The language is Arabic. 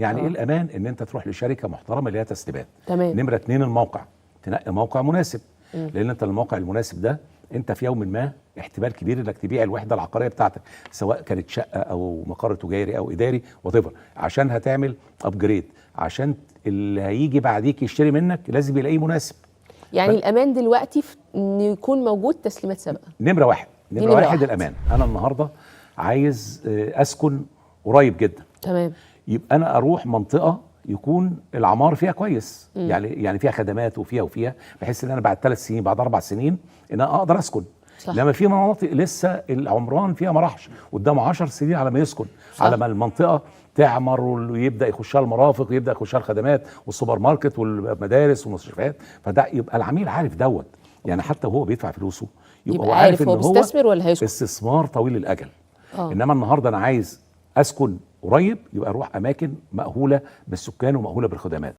يعني ايه الامان؟ ان انت تروح لشركه محترمه اللي هي تسليمات. تمام. نمره 2 الموقع، تنقي موقع مناسب. لان انت الموقع المناسب ده انت في يوم ما احتمال كبير انك تبيع الوحده العقاريه بتاعتك، سواء كانت شقه او مقر تجاري او اداري وات، عشان هتعمل ابجريد، عشان اللي هيجي بعديك يشتري منك لازم يلاقيه مناسب. يعني الامان دلوقتي في انه يكون موجود تسليمات سابقه. نمره واحد الامان. انا النهارده عايز اسكن قريب جدا. تمام. يبقى انا اروح منطقه يكون العمار فيها كويس، يعني فيها خدمات وفيها بحيث ان انا بعد 3 سنين بعد 4 سنين ان انا اقدر اسكن. صح. لما في مناطق لسه العمران فيها ما راحش، قدامه 10 سنين على ما يسكن. صح. على ما المنطقه تعمر ويبدا يخشها المرافق ويبدا يخشها الخدمات والسوبر ماركت والمدارس والمستشفيات، فده يبقى العميل عارف دوت. يعني حتى وهو بيدفع فلوسه يبقى هو عارف ان هو بيستثمر ولا هيسكن. استثمار طويل الاجل. انما النهارده انا عايز اسكن قريب، يبقى اروح اماكن مأهوله بالسكان ومأهوله بالخدمات.